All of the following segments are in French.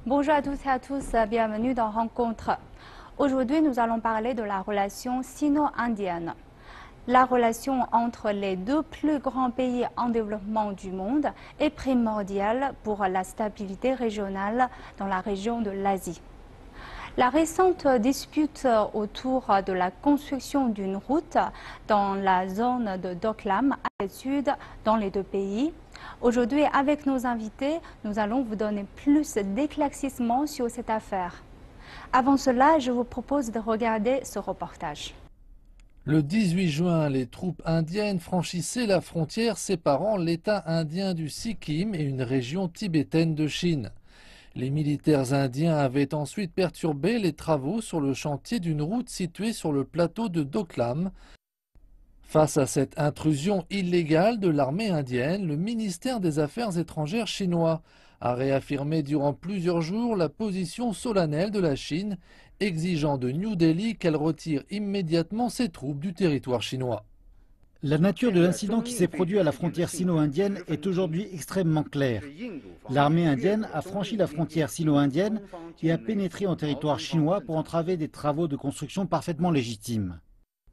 Bonjour à toutes et à tous, bienvenue dans Rencontre. Aujourd'hui, nous allons parler de la relation sino-indienne. La relation entre les deux plus grands pays en développement du monde est primordiale pour la stabilité régionale dans la région de l'Asie. La récente dispute autour de la construction d'une route dans la zone de Doklam à l'est sud dans les deux pays. Aujourd'hui, avec nos invités, nous allons vous donner plus d'éclaircissements sur cette affaire. Avant cela, je vous propose de regarder ce reportage. Le 18 juin, les troupes indiennes franchissaient la frontière séparant l'État indien du Sikkim et une région tibétaine de Chine. Les militaires indiens avaient ensuite perturbé les travaux sur le chantier d'une route située sur le plateau de Doklam. Face à cette intrusion illégale de l'armée indienne, le ministère des Affaires étrangères chinois a réaffirmé durant plusieurs jours la position solennelle de la Chine, exigeant de New Delhi qu'elle retire immédiatement ses troupes du territoire chinois. La nature de l'incident qui s'est produit à la frontière sino-indienne est aujourd'hui extrêmement claire. L'armée indienne a franchi la frontière sino-indienne et a pénétré en territoire chinois pour entraver des travaux de construction parfaitement légitimes.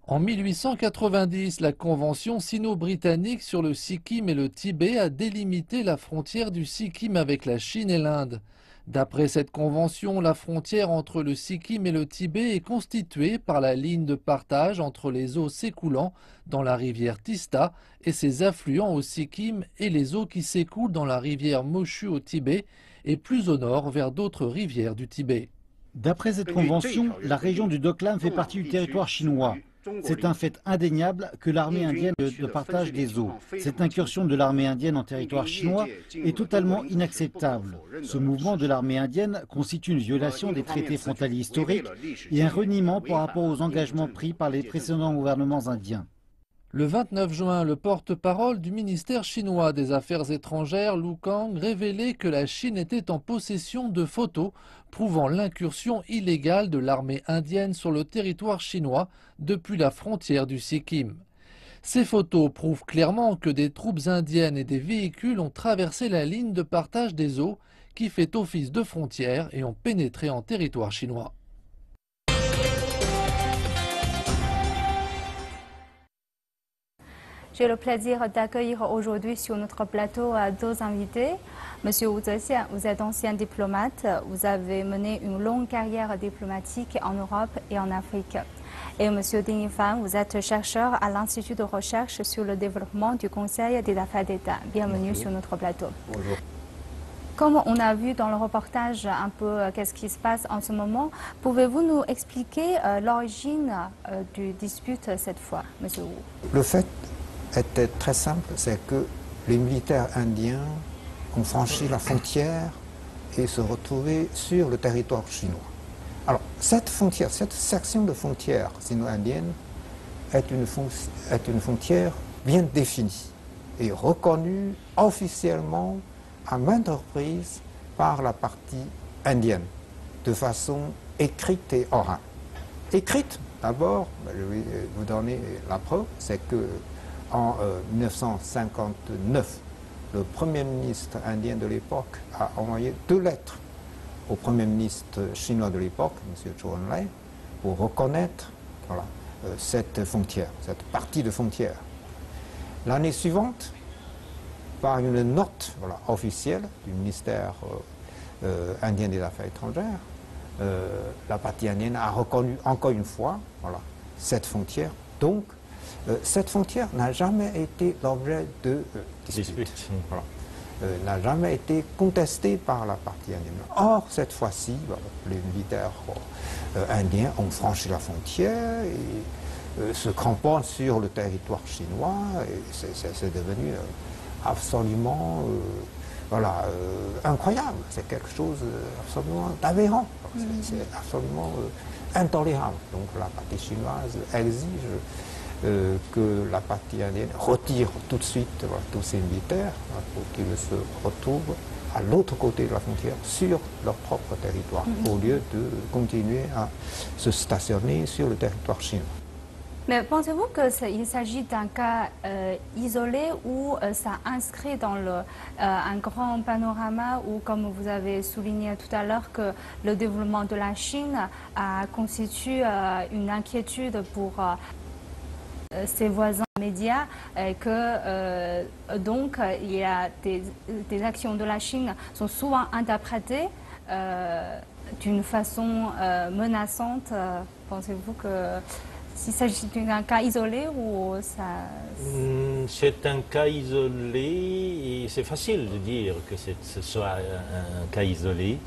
En 1890, la Convention sino-britannique sur le Sikkim et le Tibet a délimité la frontière du Sikkim avec la Chine et l'Inde. D'après cette convention, la frontière entre le Sikkim et le Tibet est constituée par la ligne de partage entre les eaux s'écoulant dans la rivière Tista et ses affluents au Sikkim et les eaux qui s'écoulent dans la rivière Moshu au Tibet et plus au nord vers d'autres rivières du Tibet. D'après cette convention, la région du Doklam fait partie du territoire chinois. C'est un fait indéniable que l'armée indienne de partage des eaux. Cette incursion de l'armée indienne en territoire chinois est totalement inacceptable. Ce mouvement de l'armée indienne constitue une violation des traités frontaliers historiques et un reniement par rapport aux engagements pris par les précédents gouvernements indiens. Le 29 juin, le porte-parole du ministère chinois des Affaires étrangères, Lu Kang, révélait que la Chine était en possession de photos prouvant l'incursion illégale de l'armée indienne sur le territoire chinois depuis la frontière du Sikkim. Ces photos prouvent clairement que des troupes indiennes et des véhicules ont traversé la ligne de partage des eaux qui fait office de frontière et ont pénétré en territoire chinois. J'ai le plaisir d'accueillir aujourd'hui sur notre plateau deux invités. Monsieur Wu Zexian, vous êtes ancien diplomate, vous avez mené une longue carrière diplomatique en Europe et en Afrique. Et Monsieur Ding Yifan, vous êtes chercheur à l'Institut de recherche sur le développement du Conseil des affaires d'État. Bienvenue sur notre plateau. Bonjour. Comme on a vu dans le reportage un peu qu'est-ce qui se passe en ce moment, pouvez-vous nous expliquer l'origine du dispute cette fois, Monsieur Wu? Le fait était très simple, c'est que les militaires indiens ont franchi la frontière et se retrouvé sur le territoire chinois. Alors, cette frontière, cette section de frontière sino-indienne est une frontière bien définie et reconnue officiellement à maintes reprises par la partie indienne, de façon écrite et orale. Écrite, d'abord, je vais vous donner la preuve, c'est que en 1959, le Premier ministre indien de l'époque a envoyé 2 lettres au Premier ministre chinois de l'époque, M. Zhou Enlai, pour reconnaître cette frontière, cette partie de frontière. L'année suivante, par une note officielle du ministère indien des Affaires étrangères, la partie indienne a reconnu encore une fois cette frontière. Donc, cette frontière n'a jamais été l'objet de dispute. N'a jamais été contestée par la partie indienne. Or, cette fois-ci, les militaires indiens ont franchi la frontière et se cramponnent sur le territoire chinois. C'est devenu absolument incroyable. C'est quelque chose absolument d'aberrant. C'est absolument intolérable. Donc la partie chinoise exige que la partie indienne retire tout de suite tous ces militaires pour qu'ils se retrouvent à l'autre côté de la frontière, sur leur propre territoire, au lieu de continuer à se stationner sur le territoire chinois. Mais pensez-vous qu'il s'agit d'un cas isolé ou ça inscrit dans un grand panorama où, comme vous avez souligné tout à l'heure, que le développement de la Chine constitue une inquiétude pour ses voisins médias, et que donc il y a des actions de la Chine sont souvent interprétées d'une façon menaçante. Pensez-vous que s'il s'agit d'un cas isolé ou ça... C'est un cas isolé et c'est facile de dire que ce soit un cas isolé,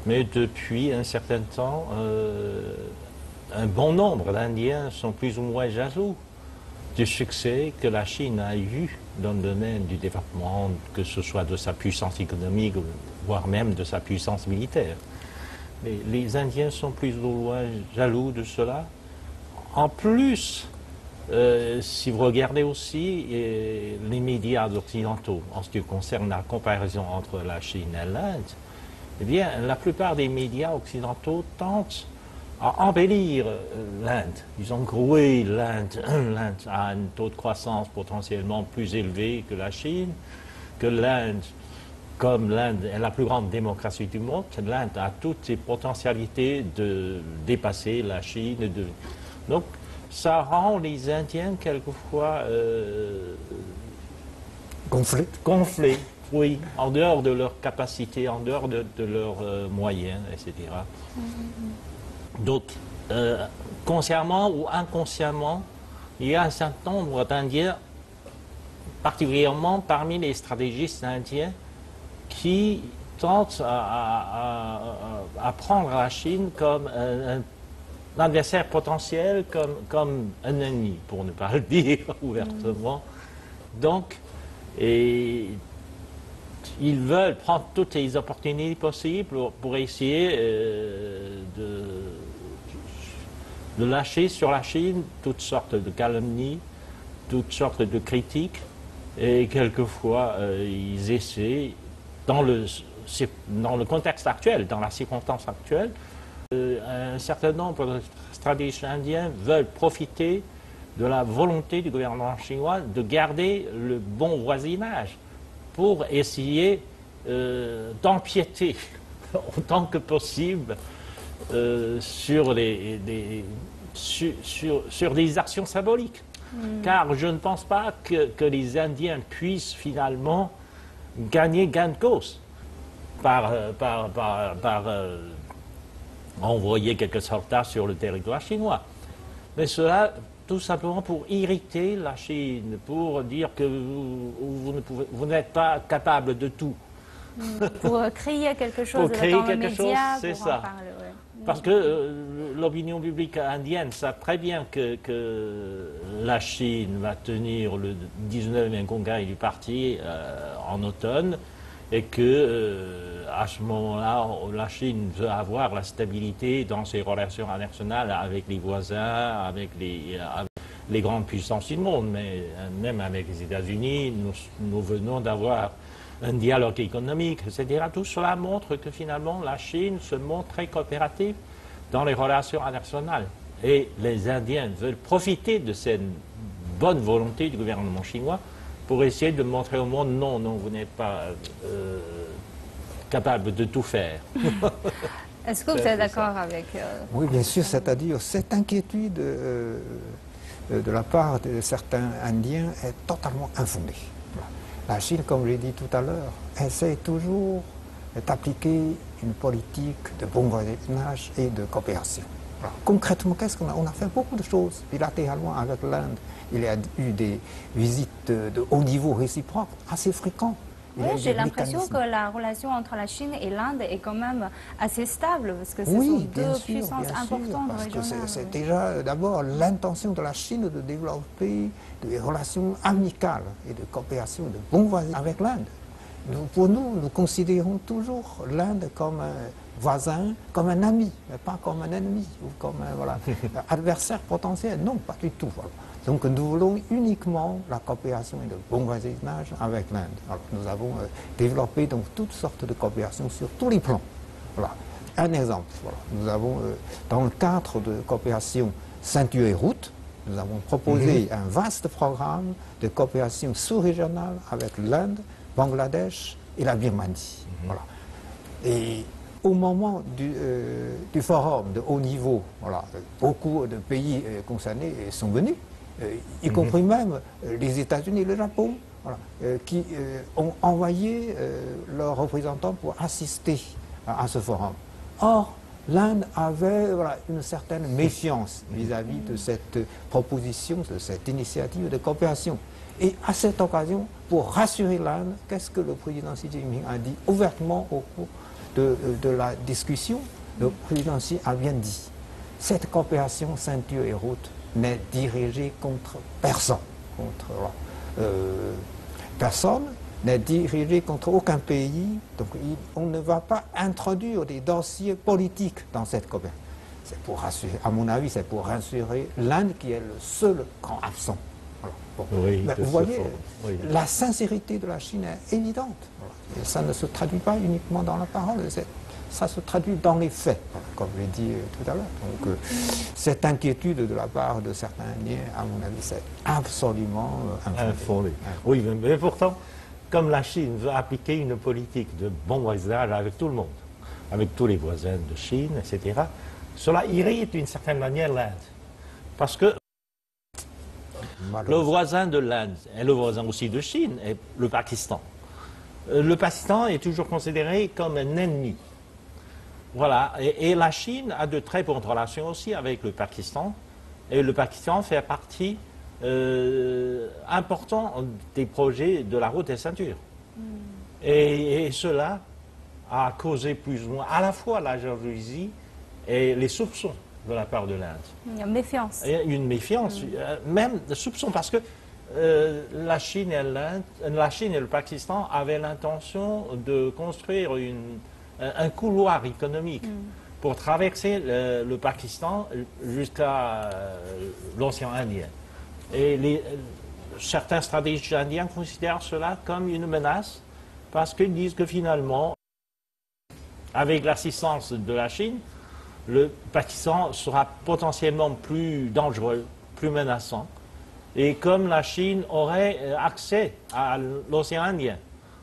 mais depuis un certain temps, un bon nombre d'Indiens sont plus ou moins jaloux du succès que la Chine a eu dans le domaine du développement, que ce soit de sa puissance économique, voire même de sa puissance militaire. Mais les Indiens sont plus ou moins jaloux de cela. En plus, si vous regardez aussi les médias occidentaux, en ce qui concerne la comparaison entre la Chine et l'Inde, eh bien, la plupart des médias occidentaux tentent à embellir l'Inde. Ils ont oui, l'Inde a un taux de croissance potentiellement plus élevé que la Chine, que l'Inde, comme l'Inde est la plus grande démocratie du monde, l'Inde a toutes ses potentialités de dépasser la Chine. Donc, ça rend les Indiens quelquefois gonflés, oui, en dehors de leurs capacités, en dehors de leurs moyens, etc. Donc, consciemment ou inconsciemment, il y a un certain nombre d'Indiens, particulièrement parmi les stratégistes indiens, qui tentent à prendre la Chine comme un adversaire potentiel, comme un ennemi, pour ne pas le dire ouvertement. Donc, ils veulent prendre toutes les opportunités possibles pour essayer de lâcher sur la Chine toutes sortes de calomnies, toutes sortes de critiques, et quelquefois ils essaient, dans le contexte actuel, dans la circonstance actuelle, un certain nombre de stratégistes indiens veulent profiter de la volonté du gouvernement chinois de garder le bon voisinage pour essayer d'empiéter autant que possible sur des actions symboliques. Car je ne pense pas que les Indiens puissent finalement gagner gain de cause par envoyer quelques soldats sur le territoire chinois. Mais cela, tout simplement pour irriter la Chine, pour dire que vous n'êtes pas capable de tout. Pour créer quelque chose pour créer dans quelque les chose, médias, c'est pour ça. en parler, ouais. Parce que l'opinion publique indienne sait très bien que la Chine va tenir le 19e congrès du parti en automne, et que à ce moment-là, la Chine veut avoir la stabilité dans ses relations internationales avec les voisins, avec les grandes puissances du monde, mais même avec les États-Unis, nous venons d'avoir un dialogue économique, etc. Tout cela montre que finalement la Chine se montre très coopérative dans les relations internationales. Et les Indiens veulent profiter de cette bonne volonté du gouvernement chinois pour essayer de montrer au monde, non, vous n'êtes pas capable de tout faire. Est-ce que vous êtes d'accord avec... Oui, bien sûr, c'est-à-dire cette inquiétude de la part de certains Indiens est totalement infondée. La Chine, comme je l'ai dit tout à l'heure, essaie toujours d'appliquer une politique de bon voisinage et de coopération. Alors, concrètement, qu'est-ce qu'on a? On a fait beaucoup de choses bilatéralement avec l'Inde. Il y a eu des visites de haut niveau réciproques assez fréquentes. Oui, j'ai l'impression que la relation entre la Chine et l'Inde est quand même assez stable, parce que ce sont deux puissances importantes régionales. C'est déjà d'abord l'intention de la Chine de développer des relations amicales et de coopération de bon voisinage avec l'Inde. Pour nous, nous considérons toujours l'Inde comme un voisin, comme un ami, mais pas comme un ennemi ou comme un adversaire potentiel. Non, pas du tout. Voilà. Donc nous voulons uniquement la coopération et le bon voisinage avec l'Inde. Alors nous avons développé donc toutes sortes de coopérations sur tous les plans. Voilà. Un exemple, voilà. Nous avons dans le cadre de coopération ceinture et route, nous avons proposé un vaste programme de coopération sous-régionale avec l'Inde, Bangladesh et la Birmanie. Voilà. Et au moment du forum de haut niveau, voilà, beaucoup de pays concernés sont venus, y compris même les États-Unis et le Japon, voilà, qui ont envoyé leurs représentants pour assister à ce forum. Or, l'Inde avait une certaine méfiance vis-à-vis de cette proposition, de cette initiative de coopération. Et à cette occasion, pour rassurer l'Inde, qu'est-ce que le président Xi Jinping a dit ouvertement au cours de la discussion? Le président Xi a bien dit, cette coopération ceinture et route n'est dirigée contre personne, personne n'est dirigée contre aucun pays, donc on ne va pas introduire des dossiers politiques dans cette coopération. C'est pour rassurer, à mon avis, c'est pour rassurer l'Inde qui est le seul grand absent. Voilà. Bon. Oui, vous voyez, la sincérité de la Chine est évidente. Voilà. Et ça ne se traduit pas uniquement dans la parole, ça se traduit dans les faits, voilà, comme je l'ai dit tout à l'heure. Donc cette inquiétude de la part de certains Indiens, à mon avis, c'est absolument infondé. Oui, mais pourtant, comme la Chine veut appliquer une politique de bon voisinage avec tout le monde, avec tous les voisins de Chine, etc., cela irrite d'une certaine manière l'Inde. Parce que le voisin de l'Inde est le voisin aussi de Chine, et le Pakistan. Le Pakistan est toujours considéré comme un ennemi. Voilà, et la Chine a de très bonnes relations aussi avec le Pakistan, et le Pakistan fait partie important des projets de la route des ceintures. Et cela a causé plus ou moins à la fois la jalousie et les soupçons de la part de l'Inde. Une méfiance. Et une méfiance, même des soupçons, parce que la Chine et le Pakistan avaient l'intention de construire un couloir économique pour traverser le Pakistan jusqu'à l'océan Indien. Et certains stratégistes indiens considèrent cela comme une menace parce qu'ils disent que finalement, avec l'assistance de la Chine, le Pakistan sera potentiellement plus dangereux, plus menaçant. Et comme la Chine aurait accès à l'océan Indien,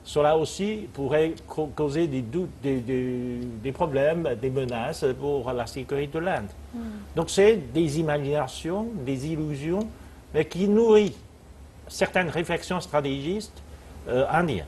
cela aussi pourrait causer des doutes, des problèmes, des menaces pour la sécurité de l'Inde. Donc c'est des imaginations, des illusions, mais qui nourrissent certaines réflexions stratégistes indiennes.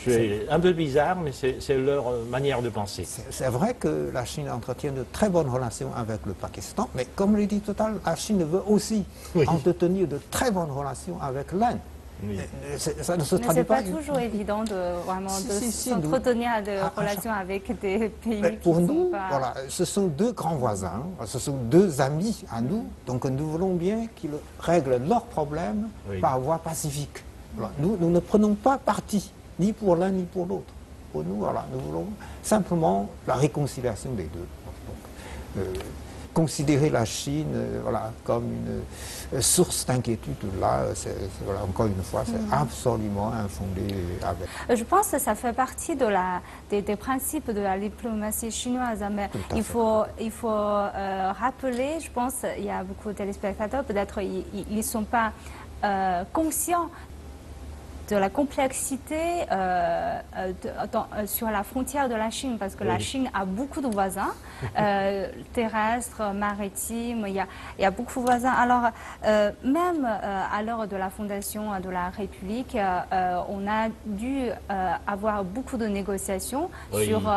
C'est un peu bizarre, mais c'est leur manière de penser. C'est vrai que la Chine entretient de très bonnes relations avec le Pakistan, mais comme je l'ai dit tout à l'heure, la Chine veut aussi entretenir de très bonnes relations avec l'Inde. Oui. Ça ne se traduit pas. Mais ce n'est pas toujours évident de s'entretenir de relations avec des pays pour qui nous, sont pas... voilà, ce sont deux grands voisins, ce sont deux amis à nous, donc nous voulons bien qu'ils règlent leurs problèmes par voie pacifique. Voilà. Nous ne prenons pas parti, ni pour l'un ni pour l'autre. Pour nous, voilà, nous voulons simplement la réconciliation des deux. Donc, considérer la Chine comme une source d'inquiétude, là, encore une fois, c'est absolument infondé. Je pense que ça fait partie des principes de la diplomatie chinoise, mais il faut rappeler, je pense, il y a beaucoup de téléspectateurs, peut-être ils ne sont pas conscients de la complexité sur la frontière de la Chine, parce que la Chine a beaucoup de voisins, terrestres, maritimes, il y a beaucoup de voisins. Alors, même à l'heure de la fondation de la République, on a dû avoir beaucoup de négociations sur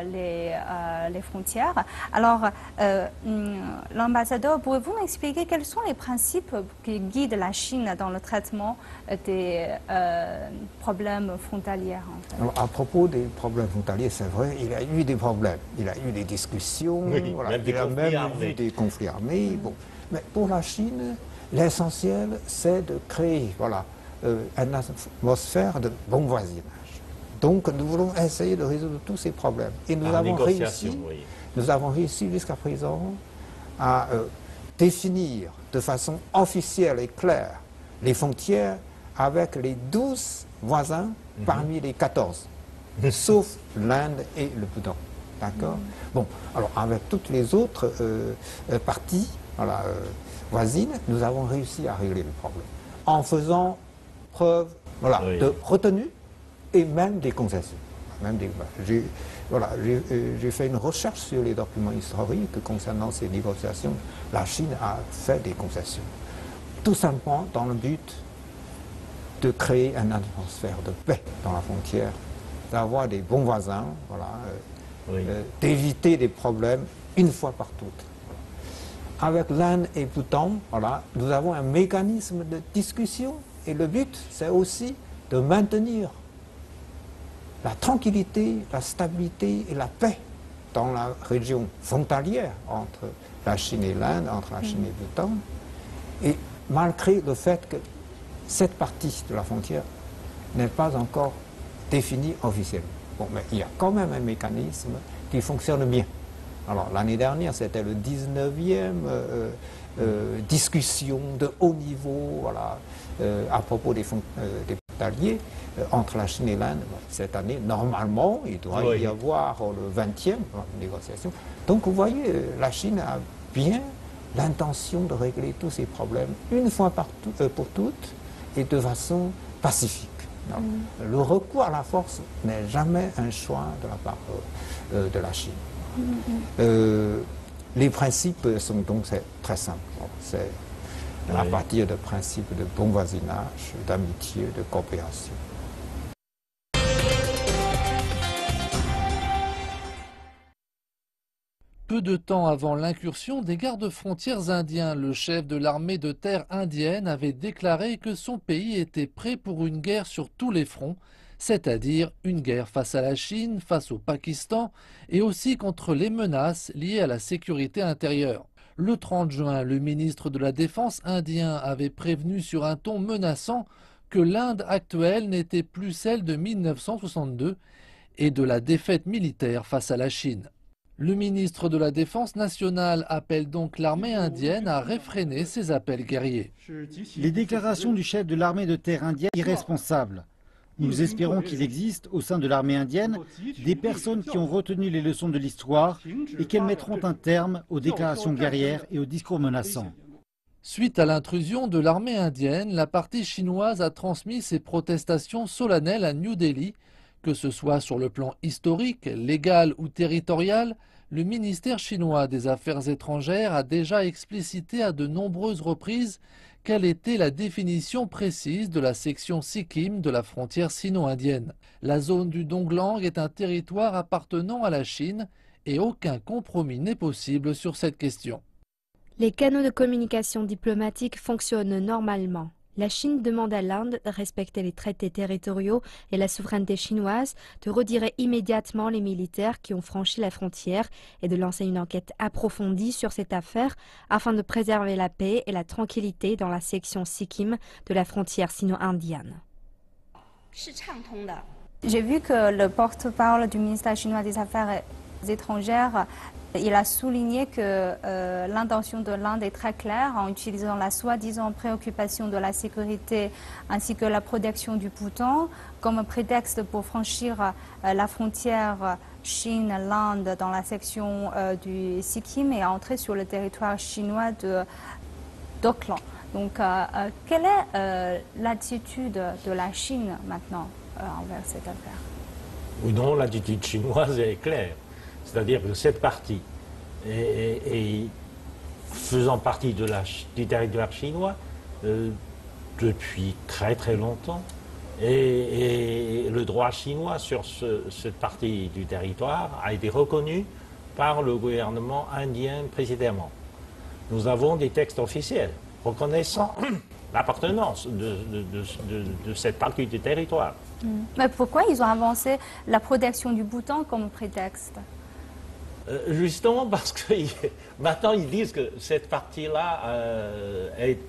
les frontières. Alors, l'ambassadeur, pouvez-vous m'expliquer quels sont les principes qui guident la Chine dans le traitement des problèmes frontaliers en fait? Alors, à propos des problèmes frontaliers, c'est vrai, il y a eu des problèmes, il y a eu des discussions, il y a même eu des conflits armés. Bon. Mais pour la Chine, l'essentiel, c'est de créer une atmosphère de bon voisinage. Donc nous voulons essayer de résoudre tous ces problèmes. Et nous avons réussi jusqu'à présent à définir de façon officielle et claire les frontières avec les 12 voisins parmi les 14, sauf l'Inde et le Bhoutan. D'accord. Bon, alors avec toutes les autres parties, voilà, voisine, nous avons réussi à régler le problème en faisant preuve voilà, de retenue et même des concessions. J'ai fait une recherche sur les documents historiques concernant ces négociations. La Chine a fait des concessions, tout simplement dans le but de créer un atmosphère de paix dans la frontière, d'avoir des bons voisins, voilà, d'éviter des problèmes une fois par toutes. Avec l'Inde et Bhoutan, voilà, nous avons un mécanisme de discussion et le but, c'est aussi de maintenir la tranquillité, la stabilité et la paix dans la région frontalière entre la Chine et l'Inde, entre la Chine et Bhoutan. Et malgré le fait que cette partie de la frontière n'est pas encore définie officiellement. Bon, mais il y a quand même un mécanisme qui fonctionne bien. Alors l'année dernière, c'était le 19e discussion de haut niveau voilà, à propos des frontaliers entre la Chine et l'Inde. Cette année, normalement, il doit y avoir le 20e négociation. Donc vous voyez, la Chine a bien l'intention de régler tous ces problèmes une fois pour toutes et de façon pacifique. Le recours à la force n'est jamais un choix de la part de la Chine. Les principes sont donc très simples. C'est à partir de principes de bon voisinage, d'amitié, de coopération. Peu de temps avant l'incursion des gardes-frontières indiens, le chef de l'armée de terre indienne avait déclaré que son pays était prêt pour une guerre sur tous les fronts, c'est-à-dire une guerre face à la Chine, face au Pakistan et aussi contre les menaces liées à la sécurité intérieure. Le 30 juin, le ministre de la Défense indien avait prévenu sur un ton menaçant que l'Inde actuelle n'était plus celle de 1962 et de la défaite militaire face à la Chine. Le ministre de la Défense nationale appelle donc l'armée indienne à réfréner ses appels guerriers. Les déclarations du chef de l'armée de terre indienne sont irresponsables. Nous espérons qu'il existe au sein de l'armée indienne des personnes qui ont retenu les leçons de l'histoire et qu'elles mettront un terme aux déclarations guerrières et aux discours menaçants. Suite à l'intrusion de l'armée indienne, la partie chinoise a transmis ses protestations solennelles à New Delhi. Que ce soit sur le plan historique, légal ou territorial, le ministère chinois des Affaires étrangères a déjà explicité à de nombreuses reprises quelle était la définition précise de la section Sikkim de la frontière sino-indienne. La zone du Donglang est un territoire appartenant à la Chine et aucun compromis n'est possible sur cette question. Les canaux de communication diplomatique fonctionnent normalement. La Chine demande à l'Inde de respecter les traités territoriaux et la souveraineté chinoise, de retirer immédiatement les militaires qui ont franchi la frontière et de lancer une enquête approfondie sur cette affaire afin de préserver la paix et la tranquillité dans la section Sikkim de la frontière sino-indienne. J'ai vu que le porte-parole du ministère chinois des Affaires étrangères, il a souligné que l'intention de l'Inde est très claire en utilisant la soi-disant préoccupation de la sécurité ainsi que la protection du Bhoutan comme prétexte pour franchir la frontière Chine-L'Inde dans la section du Sikkim et entrer sur le territoire chinois de Doklam. Donc, quelle est l'attitude de la Chine maintenant envers cette affaire? Oui, non, l'attitude chinoise est claire. C'est-à-dire que cette partie est faisant partie du territoire chinois depuis très très longtemps. Et le droit chinois sur cette partie du territoire a été reconnu par le gouvernement indien précédemment. Nous avons des textes officiels reconnaissant l'appartenance de cette partie du territoire. Mais pourquoi ils ont avancé la protection du Bhoutan comme prétexte? Justement parce que maintenant ils disent que cette partie-là est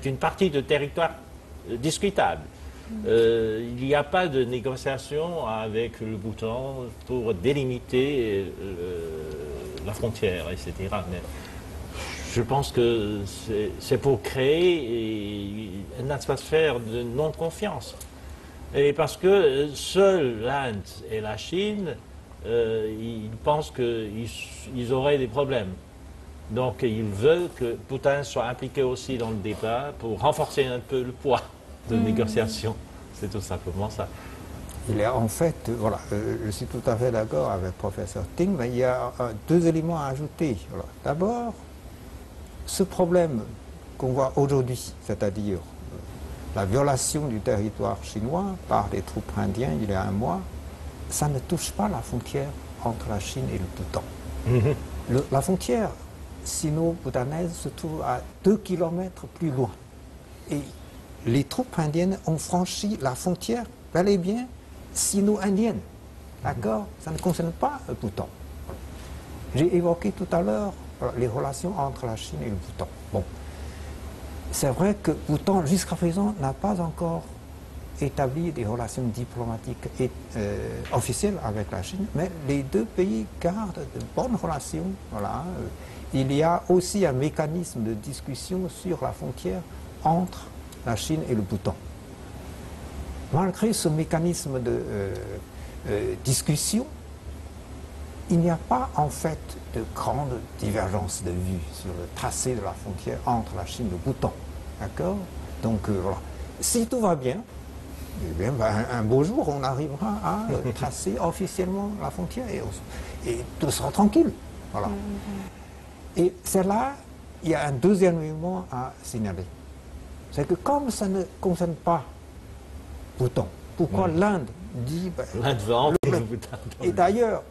une partie de territoire discutable. Il n'y a pas de négociation avec le Bhoutan pour délimiter la frontière, etc. Mais je pense que c'est pour créer une atmosphère de non-confiance. Et parce que seuls l'Inde et la Chine ils pensent qu'ils auraient des problèmes. Donc il veut que Poutine soit impliqué aussi dans le débat pour renforcer un peu le poids de négociation. C'est tout simplement ça. Il y a en fait, voilà, je suis tout à fait d'accord avec le professeur Ting, mais il y a deux éléments à ajouter. Voilà. D'abord, ce problème qu'on voit aujourd'hui, c'est-à-dire la violation du territoire chinois par les troupes indiennes il y a un mois, ça ne touche pas la frontière entre la Chine et le Bhoutan. La frontière sino-bhoutanaise se trouve à 2 km plus loin. Et les troupes indiennes ont franchi la frontière, bel et bien, sino-indienne. D'accord? Ça ne concerne pas le Bhoutan. J'ai évoqué tout à l'heure les relations entre la Chine et le Bhoutan. Bon. C'est vrai que Bhoutan, jusqu'à présent, n'a pas encore établi des relations diplomatiques et officielles avec la Chine, mais les deux pays gardent de bonnes relations. Voilà. Il y a aussi un mécanisme de discussion sur la frontière entre la Chine et le Bhoutan. Malgré ce mécanisme de discussion, il n'y a pas en fait de grande divergence de vue sur le tracé de la frontière entre la Chine et le Bhoutan. D'accord? Donc voilà. Si tout va bien, eh bien, un beau jour, on arrivera à tracer officiellement la frontière et tout sera tranquille. Voilà. Et c'est là, il y a un deuxième élément à signaler. C'est que comme ça ne concerne pas Bhoutan, pourquoi l'Inde dit... L'Inde veut enlever le Bhoutan. Et d'ailleurs,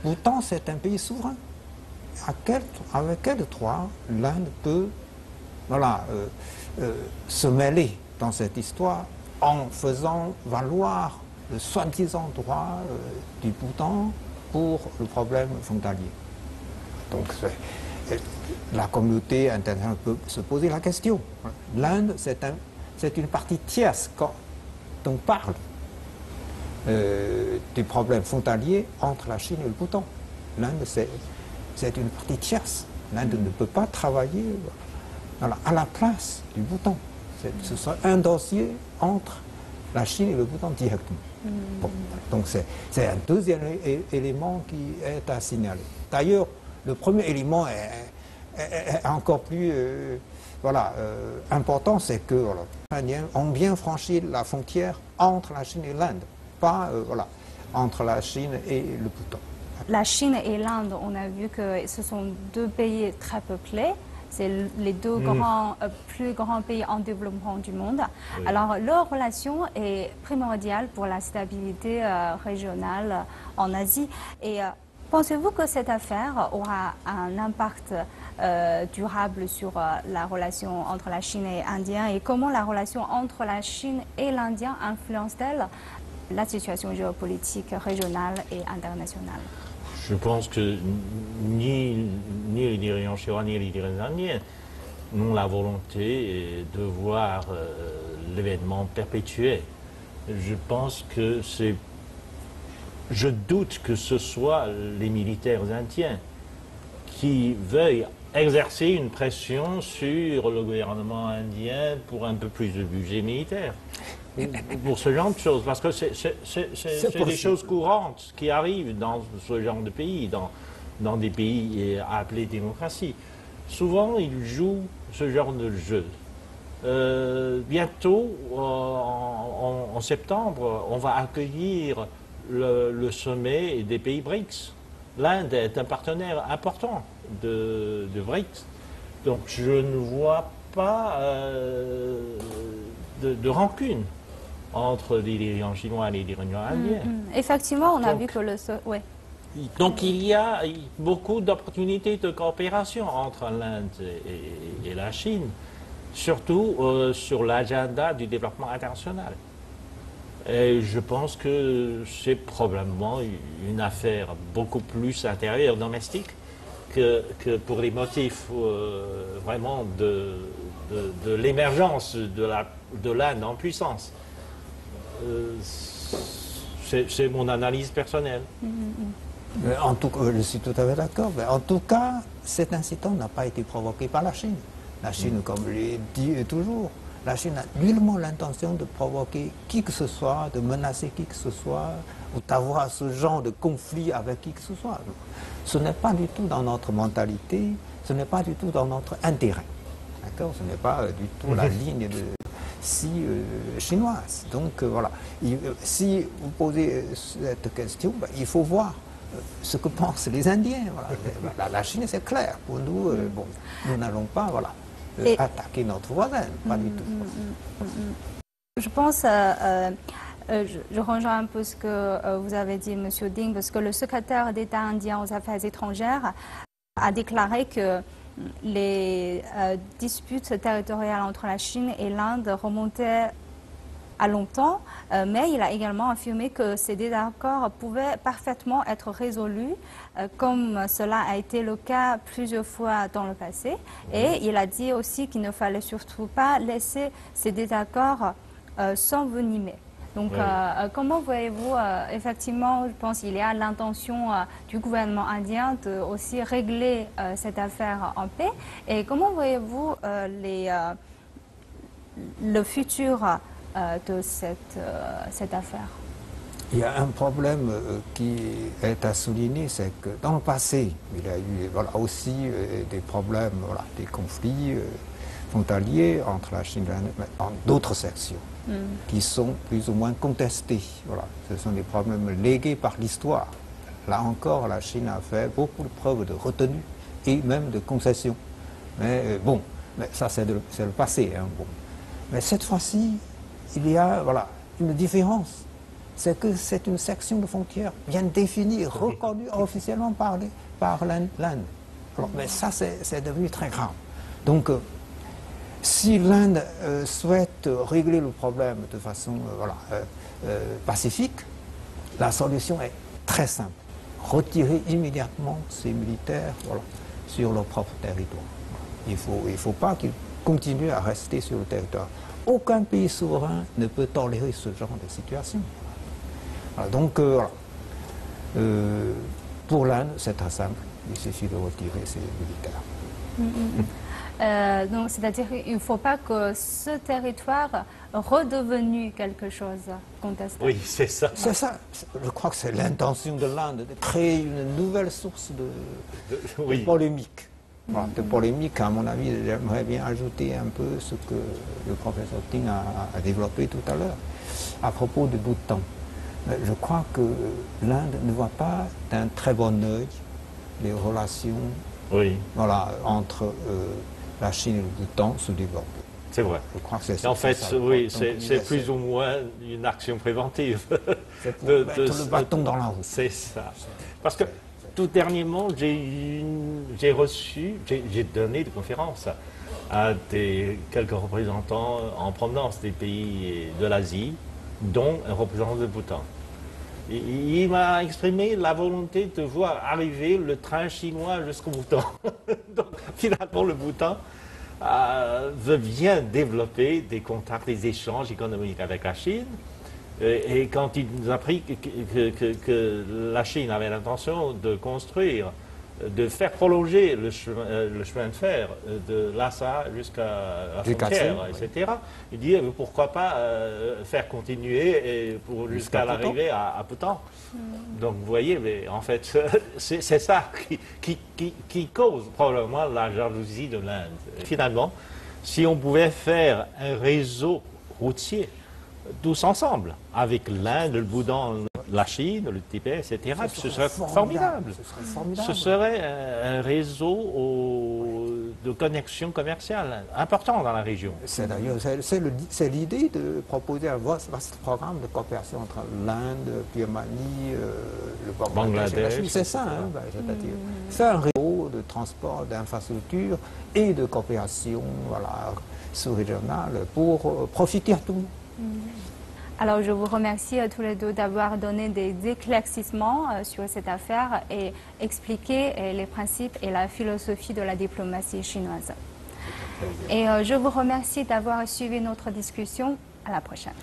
Bhoutan, c'est un pays souverain. Avec quel droit l'Inde peut voilà, se mêler dans cette histoire en faisant valoir le soi-disant droit du Bhoutan pour le problème frontalier. Donc la communauté internationale peut se poser la question. L'Inde, c'est une partie tierce quand on parle du problème frontalier entre la Chine et le Bhoutan. L'Inde, c'est une partie tierce. L'Inde ne peut pas travailler voilà, à la place du Bhoutan. Ce sera un dossier entre la Chine et le Bhoutan directement. Bon, donc c'est un deuxième élément qui est à signaler. D'ailleurs, le premier élément est encore plus voilà, important, c'est que voilà, les Indiens ont bien franchi la frontière entre la Chine et l'Inde, pas voilà, entre la Chine et le Bhoutan. La Chine et l'Inde, on a vu que ce sont deux pays très peuplés. C'est les deux plus grands pays en développement du monde. Oui. Alors, leur relation est primordiale pour la stabilité régionale en Asie. Et pensez-vous que cette affaire aura un impact durable sur la relation entre la Chine et l'Indien? Et comment la relation entre la Chine et l'Indien influence-t-elle la situation géopolitique régionale et internationale? Je pense que ni les dirigeants chinois ni les dirigeants indiens n'ont la volonté de voir l'événement perpétué. Je pense que c'est... Je doute que ce soit les militaires indiens qui veuillent exercer une pression sur le gouvernement indien pour un peu plus de budget militaire. Pour ce genre de choses, parce que c'est des choses courantes qui arrivent dans ce genre de pays, dans des pays appelés démocratie. Souvent, ils jouent ce genre de jeu. Bientôt, en septembre, on va accueillir le sommet des pays BRICS. L'Inde est un partenaire important de BRICS. Donc, je ne vois pas de rancune entre les dirigeants chinois et les dirigeants indiens. Effectivement, on a vu que ouais. Donc il y a beaucoup d'opportunités de coopération entre l'Inde et la Chine, surtout sur l'agenda du développement international. Et je pense que c'est probablement une affaire beaucoup plus intérieure, domestique, que pour les motifs vraiment de l'émergence de l'Inde en puissance. C'est mon analyse personnelle. En tout cas, je suis tout à fait d'accord. Mais en tout cas, cet incident n'a pas été provoqué par la Chine. La Chine, comme je l'ai dit toujours, La Chine n'a nullement l'intention de provoquer qui que ce soit, de menacer qui que ce soit, ou d'avoir ce genre de conflit avec qui que ce soit. Ce n'est pas du tout dans notre mentalité, ce n'est pas du tout dans notre intérêt. D'accord? Ce n'est pas du tout la ligne chinoise. Donc voilà. Si vous posez cette question, il faut voir ce que pensent les Indiens. Voilà. La Chine, c'est clair. Pour nous, bon, nous n'allons pas attaquer notre voisin, pas du tout. Je pense, je rejoins un peu ce que vous avez dit, M. Ding, parce que le secrétaire d'État indien aux Affaires étrangères a déclaré que les disputes territoriales entre la Chine et l'Inde remontaient à longtemps, mais il a également affirmé que ces désaccords pouvaient parfaitement être résolus, comme cela a été le cas plusieurs fois dans le passé. Et il a dit aussi qu'il ne fallait surtout pas laisser ces désaccords s'envenimer. Donc, comment voyez-vous, effectivement, je pense qu'il y a l'intention du gouvernement indien de aussi régler cette affaire en paix. Et comment voyez-vous le futur de cette affaire? Il y a un problème qui est à souligner, c'est que dans le passé, il y a eu aussi des problèmes, des conflits frontaliers entre la Chine et l'Inde, mais dans d'autres sections qui sont plus ou moins contestés. Voilà. Ce sont des problèmes légués par l'histoire. Là encore, la Chine a fait beaucoup de preuves de retenue et même de concession. Mais bon, mais ça c'est le passé. Hein, bon. Mais cette fois-ci, il y a une différence. C'est que c'est une section de frontière bien définie, reconnue officiellement par l'Inde. Mais ça, c'est devenu très grave. Donc, si l'Inde souhaite régler le problème de façon pacifique, la solution est très simple. Retirer immédiatement ces militaires sur leur propre territoire. Il ne faut pas qu'ils continuent à rester sur le territoire. Aucun pays souverain ne peut tolérer ce genre de situation. Voilà, donc, pour l'Inde, c'est très simple. Il suffit de retirer ces militaires. Donc, c'est-à-dire qu'il ne faut pas que ce territoire redevenu quelque chose contestable. Oui, c'est ça. C'est ça. Je crois que c'est l'intention de l'Inde de créer une nouvelle source de polémique. Voilà, de polémique, à mon avis, j'aimerais bien ajouter un peu ce que le professeur Ting a développé tout à l'heure à propos du Bhoutan. Je crois que l'Inde ne voit pas d'un très bon œil les relations entre la Chine et le Bhoutan se développer. C'est vrai. Je crois que c'est en fait, c'est plus ou moins une action préventive. C'est pour mettre le bâton dans la roue. C'est ça. Parce que tout dernièrement, j'ai donné des conférences à quelques représentants en provenance des pays de l'Asie, dont un représentant de Bhoutan. Il m'a exprimé la volonté de voir arriver le train chinois jusqu'au Bhoutan. Donc finalement, le Bhoutan vient développer des contacts, des échanges économiques avec la Chine. Et quand il nous a appris que la Chine avait l'intention de construire, de faire prolonger le chemin de fer de Lhasa jusqu'à la frontière, etc., il dit pourquoi pas faire continuer jusqu'à l'arrivée à Bhoutan. Donc vous voyez, mais en fait, c'est ça qui cause probablement la jalousie de l'Inde. Finalement, si on pouvait faire un réseau routier tous ensemble, avec l'Inde, le Bhoutan, la Chine, le Tibet, etc. Ce serait formidable. Ce serait un réseau de connexion commerciale important dans la région. C'est l'idée de proposer un vaste programme de coopération entre l'Inde, Birmanie, le Bangladesh et la Chine. C'est ça, c'est-à-dire faire un réseau de transport, d'infrastructures et de coopération sous-régionale pour profiter à tout le monde. Alors, je vous remercie tous les deux d'avoir donné des éclaircissements sur cette affaire et expliqué les principes et la philosophie de la diplomatie chinoise. Et je vous remercie d'avoir suivi notre discussion. À la prochaine.